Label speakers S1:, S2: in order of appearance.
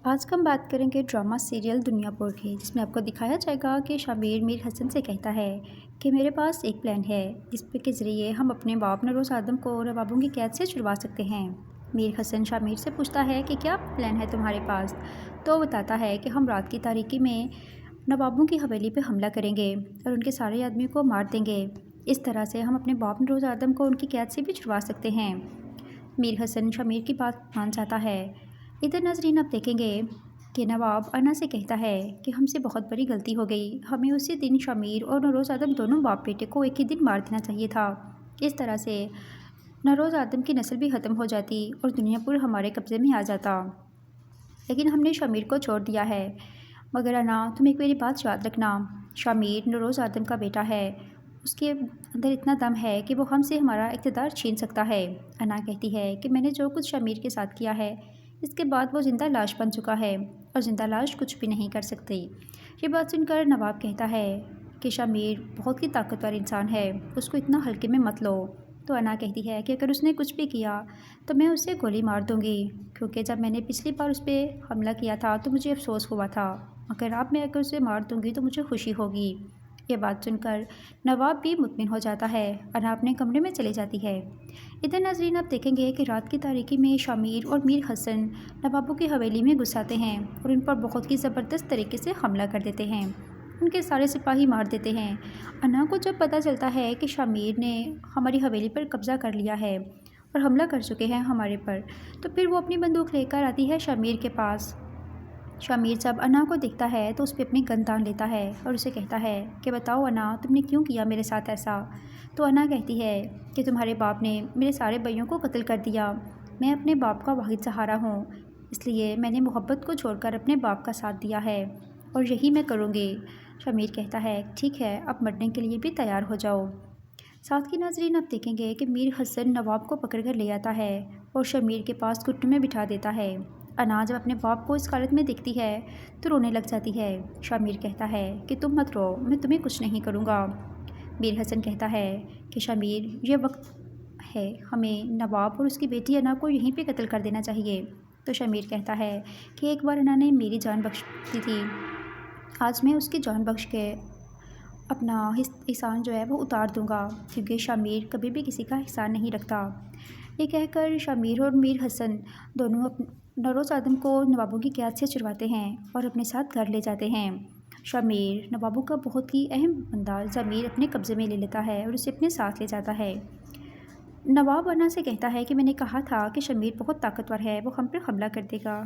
S1: आज हम बात करेंगे ड्रामा सीरियल दुनियापुर की, जिसमें आपको दिखाया जाएगा कि शामिर मीर हसन से कहता है कि मेरे पास एक प्लान है जिसके के ज़रिए हम अपने बाप नरोज आदम को नवाबों की कैद से छुड़वा सकते हैं। मीर हसन शामिर से पूछता है कि क्या प्लान है तुम्हारे पास। तो बताता है कि हम रात की तारीकी में नवाबों की हवेली पर हमला करेंगे और उनके सारे आदमी को मार देंगे। इस तरह से हम अपने बाप नरोज आदम को उनकी कैद से भी छुड़वा सकते हैं। मीर हसन शामिर की बात मान जाता है। इधर नाजरीन आप देखेंगे कि नवाब अना से कहता है कि हमसे बहुत बड़ी गलती हो गई, हमें उसी दिन शामिर और नरोज आदम दोनों बाप बेटे को एक ही दिन मार देना चाहिए था। इस तरह से नरोज आदम की नस्ल भी ख़त्म हो जाती और दुनियापुर हमारे कब्ज़े में आ जाता, लेकिन हमने शामिर को छोड़ दिया है। मगर अना, तुम एक मेरी बात याद रखना, शामिर नरोज आदम का बेटा है, उसके अंदर इतना दम है कि वो हमसे हमारा इक़्तिदार छीन सकता है। अना कहती है कि मैंने जो कुछ शामिर के साथ किया है, इसके बाद वो ज़िंदा लाश बन चुका है और ज़िंदा लाश कुछ भी नहीं कर सकती। ये बात सुनकर नवाब कहता है कि शामिर बहुत ही ताकतवर इंसान है, उसको इतना हल्के में मत लो। तो अना कहती है कि अगर उसने कुछ भी किया तो मैं उसे गोली मार दूँगी, क्योंकि जब मैंने पिछली बार उस पर हमला किया था तो मुझे अफसोस हुआ था, मगर अब मैं अगर उसे मार दूँगी तो मुझे खुशी होगी। ये बात सुनकर नवाब भी मुतमिन हो जाता है। अना अपने कमरे में चली जाती है। इधर नाजरीन आप देखेंगे कि रात की तारीकी में शामिर और मीर हसन नवाबों की हवेली में घुस आते हैं और उन पर बहुत ही ज़बरदस्त तरीके से हमला कर देते हैं। उनके सारे सिपाही मार देते हैं। अना को जब पता चलता है कि शामिर ने हमारी हवेली पर कब्ज़ा कर लिया है और हमला कर चुके हैं हमारे पर, तो फिर वो अपनी बंदूक लेकर आती है शामिर के पास। शामिर जब अना को देखता है तो उस पर अपनी गन तान लेता है और उसे कहता है कि बताओ अना, तुमने क्यों किया मेरे साथ ऐसा। तो अना कहती है कि तुम्हारे बाप ने मेरे सारे भाइयों को कत्ल कर दिया, मैं अपने बाप का वाहिद सहारा हूँ, इसलिए मैंने मोहब्बत को छोड़कर अपने बाप का साथ दिया है और यही मैं करूँगी। शामिर कहता है ठीक है, अब मरने के लिए भी तैयार हो जाओ। साथ की नाजरीन आप देखेंगे कि मीर हसन नवाब को पकड़ कर ले आता है और शामिर के पास घुटने में बिठा देता है। अना जब अपने बाप को इस हालत में देखती है तो रोने लग जाती है। शामिर कहता है कि तुम मत रो, मैं तुम्हें कुछ नहीं करूँगा। मीर हसन कहता है कि शामिर, ये वक्त है, हमें नवाब और उसकी बेटी अना को यहीं पे कत्ल कर देना चाहिए। तो शामिर कहता है कि एक बार अना ने मेरी जान बख्श दी थी, आज मैं उसकी जान बख्श के अपना एहसान जो है वो उतार दूँगा, क्योंकि शामिर कभी भी किसी का एहसान नहीं रखता। ये कहकर शामिर और मीर हसन दोनों नरोज आदम को नवाबों की कैद से छुड़वाते हैं और अपने साथ घर ले जाते हैं। शामिर नवाबों का बहुत ही अहम बंदा ज़मीर अपने कब्ज़े में ले लेता है और उसे अपने साथ ले जाता है। नवाब अना से कहता है कि मैंने कहा था कि शामिर बहुत ताकतवर है, वो हम पर हमला कर देगा।